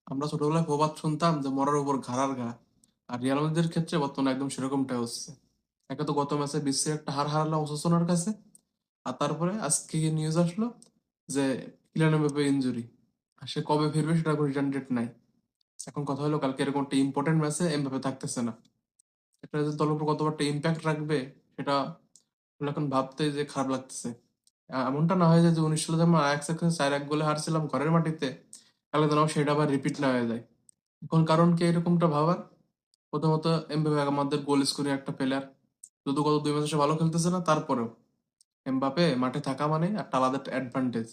আমরা ছোটবেলায় প্রবাদ শুনতাম যে মরার উপর ঘাড়ার ঘা। আর রিয়াল মাদ্রিদের ক্ষেত্রে বর্তমানে একদম সেরকমটাই হচ্ছে। একে তো গত ম্যাচে বিশ্বের একটা হার হারালাম ওসাসুনার কাছে, আর তারপরে আজকে নিউজ আসলো যে কিলিয়ান এমবাপ্পে ইনজুরি, আর সে কবে ফিরবে সেটা কোনো রিটার্ন ডেট নাই। এখন কথা হলো কালকে এরকম একটা ইম্পর্টেন্ট ম্যাচে এমবাপ্পে থাকতেছে না, এটা যে দলের উপর কতটা একটা ইম্প্যাক্ট রাখবে সেটা আসলে এখন ভাবতে যে খারাপ লাগতেছে। এমনটা না হয় যে 19 সালে যেমন আয়াক্সের কাছে 4-1 গোলে হারছিলাম ঘরের মাটিতে, কালকে যেন সেটা আবার রিপিট না হয়ে যায়। এখন কারণ কি এরকমটা ভাবার? প্রথমত এমবাপে আমাদের গোল স্কোরিং একটা প্লেয়ার, যদিও গত 2 ম্যাচে সে ভালো খেলতেছে না, তারপরেও এমবাপে মাঠে থাকা মানে একটা আলাদা অ্যাডভান্টেজ,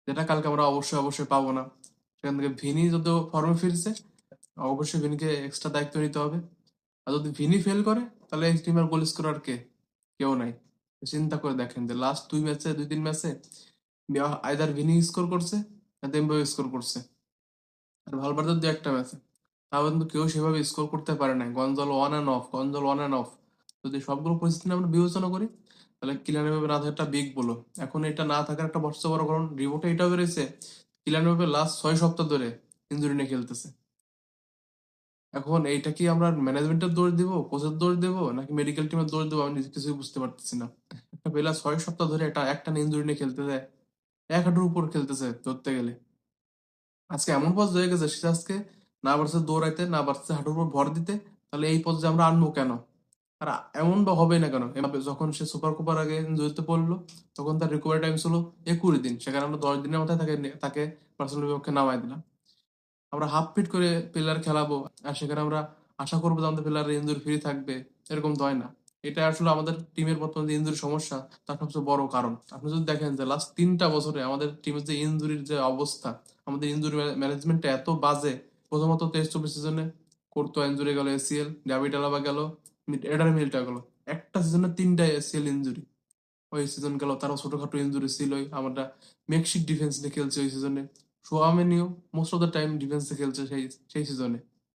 যেটা কালকে আমরা অবশ্যই অবশ্যই পাবো না। সেখান থেকে ভিনি যদিও ফর্মে ফিরছে, অবশ্যই ভিনিকে এক্সট্রা দায়িত্ব নিতে হবে। আর যদি ভিনি ফেল করে তাহলে এই টিমের গোল স্কোরার কে? কেউ নাই। চিন্তা করে দেখেন যে লাস্ট 2 ম্যাচে 2-3 ম্যাচে আইদার ভিনি স্কোর করছে না এমবাপে স্কোর করছে। আর ভালভার্দের 2-1 ম্যাচে, তাও কিন্তু কেউ সেভাবে স্কোর করতে পারে নাই। Gonzalo one and of, Gonzalo one and of. যদি সবগুলো পরিস্থিতি আমরা বিবেচনা করি তাহলে কিলিয়ান এমবাপে না থাকা একটা বিগ বলো। এখন এটা না থাকার একটা সবচেয়ে বড় কারণ রিপোর্টে এটা বেড়েছে, কিলিয়ান এমবাপে লাস্ট 6 সপ্তাহ ধরে ইনজুরি নিয়ে খেলতেছে। এখন এইটা কি আমরা ম্যানেজমেন্টের দোষ দিব, কোচের দোষ দেবো, নাকি মেডিকেল টিমের দোষ দেবো, আমি নিজে কিছুই বুঝতে পারতেছি না। একটা প্লেয়ার 6 সপ্তাহ ধরে এটা একটা ইনজুরি নিয়ে খেলতে দেয়, এক হাঁটুর উপর খেলতেছে ধরতে গেলে। আজকে এমন পর্যায়ে হয়ে গেছে সে আজকে না পারছে দৌড়াইতে, না পারছে হাঁটুর উপর ভর দিতে, তাহলে এই পর্যায়ে আমরা আনবো কেন? আর এমন বা হবে না কেন? এমবাপে যখন সে সুপার কোপার আগে ইনজুরিতে পড়লো, তখন তার রিকভারি টাইম ছিল 21 দিন, সেখানে আমরা 10 দিনের মাথায় তাকে তাকে বার্সেলোনার বিপক্ষে নামাই দিলাম। আমরা হাফ ফিট করে প্লেয়ার খেলাবো, আর সেখানে আমরা আশা করবো যে আমাদের প্লেয়ার ইনজুরি ফ্রি থাকবে? এরকম তো হয় না। এটা আসলে আমাদের টিমের বর্তমানে যে ইনজুরি সমস্যা, তার সবচেয়ে বড় কারণ। আপনি যদি দেখেন যে লাস্ট 3টা বছরে আমাদের টিমের যে ইনজুরির যে অবস্থা, আমাদের ইনজুরি ম্যানেজমেন্টটা এত বাজে। প্রথমত 23-24 সিজনে কোর্তোয়া ইনজুরি গেল, এসিএল, ডেভিড আলাবা গেল, এডার মিলিটা গেল, একটা সিজনে 3টা এসিএল ইনজুরি। ওই সিজন গেল, তারও ছোটখাটো ইনজুরি ছিলই। আমরা মেকশিফট ডিফেন্স নিয়ে খেলছি ওই সিজনে। সোয়ামেনিও মোস্ট অফ দ্য টাইম ডিফেন্সে খেলছে সেই সেই সিজনে।